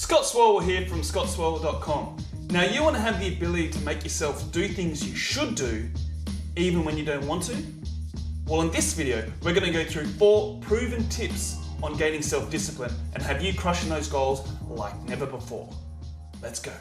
Scott Swirl here from scottswirl.com. Now you want to have the ability to make yourself do things you should do even when you don't want to? Well, in this video we're going to go through 4 proven tips on gaining self-discipline and have you crushing those goals like never before. Let's go.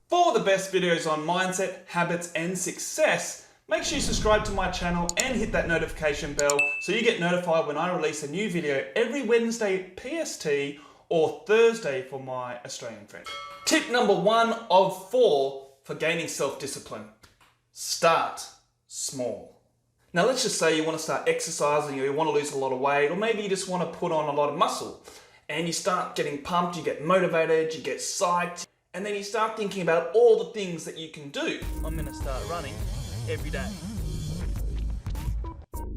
4 of the best videos on mindset, habits and success. Make sure you subscribe to my channel and hit that notification bell so you get notified when I release a new video every Wednesday PST or Thursday for my Australian friends. Tip number 1 of 4 for gaining self-discipline. Start small. Now let's just say you want to start exercising or you want to lose a lot of weight, or maybe you just want to put on a lot of muscle and you start getting pumped, you get motivated, you get psyched, and then you start thinking about all the things that you can do. I'm going to start running every day.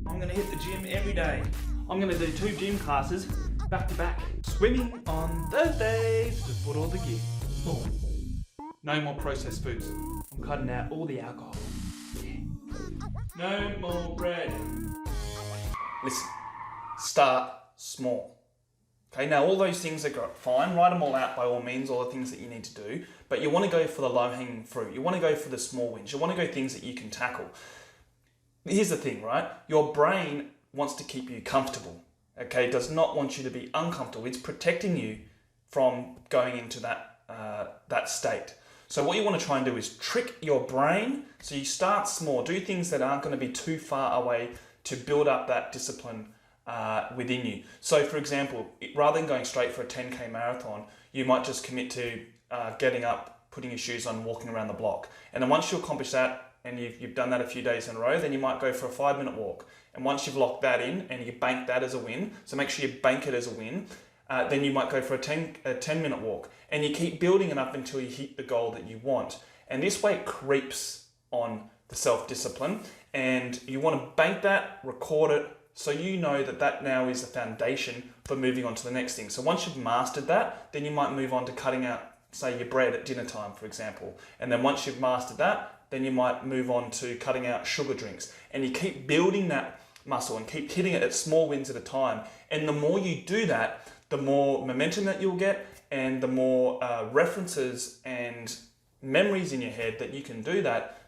I'm going to hit the gym every day. I'm going to do 2 gym classes back to back. Swimming on Thursdays to put all the gear. Oh. No more processed foods. I'm cutting out all the alcohol. Yeah. No more bread. Listen, start small. Okay, now all those things are fine, write them all out by all means, all the things that you need to do, but you want to go for the low-hanging fruit. You want to go for the small wins. You want to go things that you can tackle. Here's the thing, right? Your brain wants to keep you comfortable, okay? It does not want you to be uncomfortable. It's protecting you from going into that state. So what you want to try and do is trick your brain. So you start small, do things that aren't going to be too far away to build up that discipline within you. So for example, rather than going straight for a 10K marathon, you might just commit to getting up, putting your shoes on, walking around the block. And then once you accomplish that, and you've done that a few days in a row, then you might go for a 5-minute walk. And once you've locked that in and you bank that as a win, so make sure you bank it as a win, then you might go for a 10-minute walk. And you keep building it up until you hit the goal that you want. And this way it creeps on the self-discipline, and you want to bank that, record it, so you know that now is the foundation for moving on to the next thing. So once you've mastered that, then you might move on to cutting out, say, your bread at dinner time, for example. And then once you've mastered that, then you might move on to cutting out sugar drinks. And you keep building that muscle and keep hitting it at small wins at a time. And the more you do that, the more momentum that you'll get and the more references and memories in your head that you can do that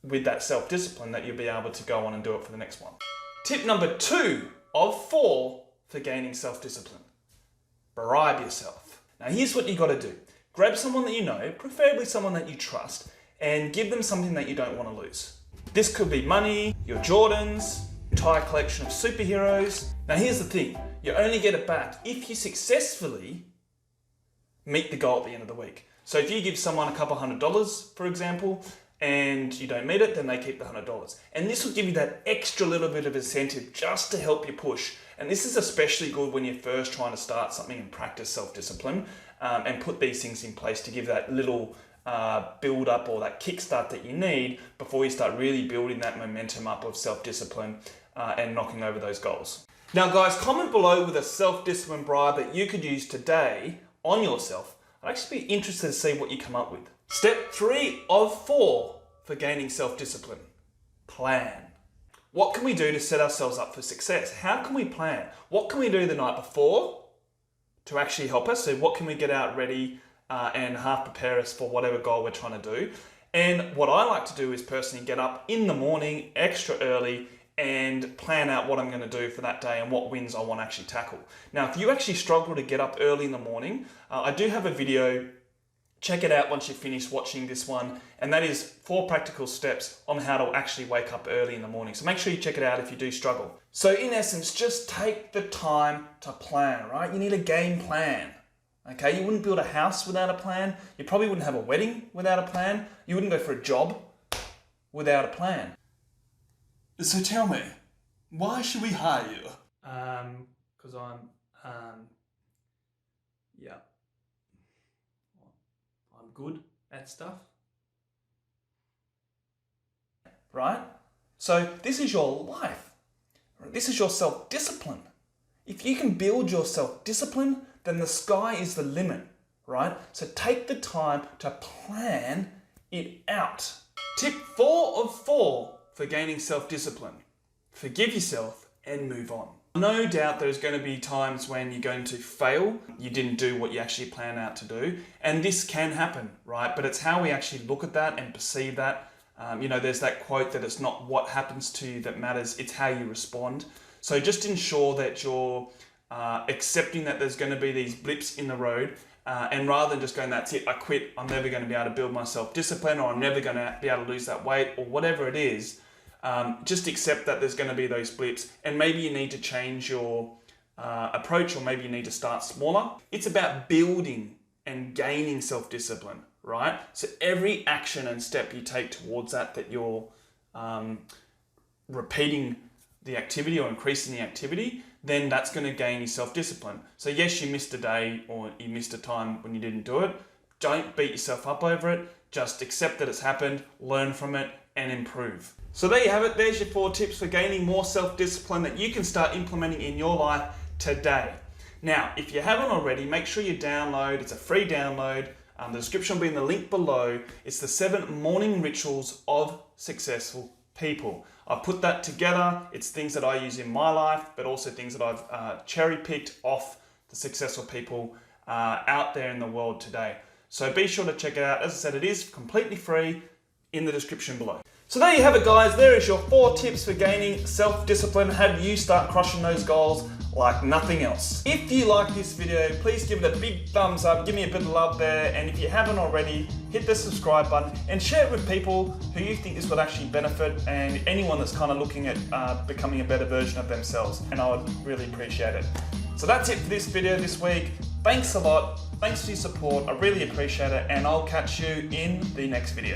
with that self-discipline, that you'll be able to go on and do it for the next one. Tip number 2 of 4 for gaining self-discipline. Bribe yourself. Now here's what you got to do. Grab someone that you know, preferably someone that you trust, and give them something that you don't want to lose. This could be money, your Jordans, entire collection of superheroes. Now here's the thing, you only get it back if you successfully meet the goal at the end of the week. So if you give someone a couple $100, for example, and you don't meet it, then they keep the $100. And this will give you that extra little bit of incentive just to help you push. And this is especially good when you're first trying to start something and practice self-discipline and put these things in place to give that little build up or that kickstart that you need before you start really building that momentum up of self-discipline and knocking over those goals. Now guys, comment below with a self-discipline bribe that you could use today on yourself. I'd actually be interested to see what you come up with. Step 3 of 4 for gaining self-discipline. Plan. What can we do to set ourselves up for success? How can we plan? What can we do the night before to actually help us? So what can we get out ready and half prepare us for whatever goal we're trying to do? And what I like to do is personally get up in the morning extra early and plan out what I'm going to do for that day and what wins I want to actually tackle. Now, if you actually struggle to get up early in the morning, I do have a video. Check it out once you finish watching this one, and that is 4 practical steps on how to actually wake up early in the morning. So make sure you check it out if you do struggle. So in essence, just take the time to plan, right? You need a game plan, okay? You wouldn't build a house without a plan. You probably wouldn't have a wedding without a plan. You wouldn't go for a job without a plan. So tell me, why should we hire you? Because yeah. I'm good at stuff. Right? So this is your life. This is your self-discipline. If you can build your self-discipline, then the sky is the limit, right? So take the time to plan it out. Tip 4 of 4 for gaining self-discipline. forgive yourself, and move on. No doubt there's going to be times when you're going to fail. You didn't do what you actually planned out to do. And this can happen, right? But it's how we actually look at that and perceive that. There's that quote that it's not what happens to you that matters, it's how you respond. So just ensure that you're accepting that there's going to be these blips in the road, and rather than just going, that's it, I quit, I'm never going to be able to build my self-discipline, or I'm never going to be able to lose that weight, or whatever it is, just accept that there's going to be those blips, and maybe you need to change your approach, or maybe you need to start smaller. It's about building and gaining self-discipline, right? So every action and step you take towards that you're repeating the activity or increasing the activity, then that's going to gain you self-discipline. So yes, you missed a day or you missed a time when you didn't do it. Don't beat yourself up over it. Just accept that it's happened, learn from it, and improve. So there you have it. There's your 4 tips for gaining more self-discipline that you can start implementing in your life today. Now, if you haven't already, make sure you download. It's a free download. The description will be in the link below. It's the 7 morning rituals of successful people. I've put that together. It's things that I use in my life, but also things that I've cherry-picked off the successful people out there in the world today. So be sure to check it out. As I said, it is completely free in the description below. So there you have it, guys. There is your 4 tips for gaining self-discipline. Have you start crushing those goals like nothing else. If you like this video, please give it a big thumbs up, give me a bit of love there, and if you haven't already, hit the subscribe button and share it with people who you think this would actually benefit, and anyone that's kind of looking at becoming a better version of themselves, and I would really appreciate it. So that's it for this video this week. Thanks a lot, thanks for your support, I really appreciate it, and I'll catch you in the next video.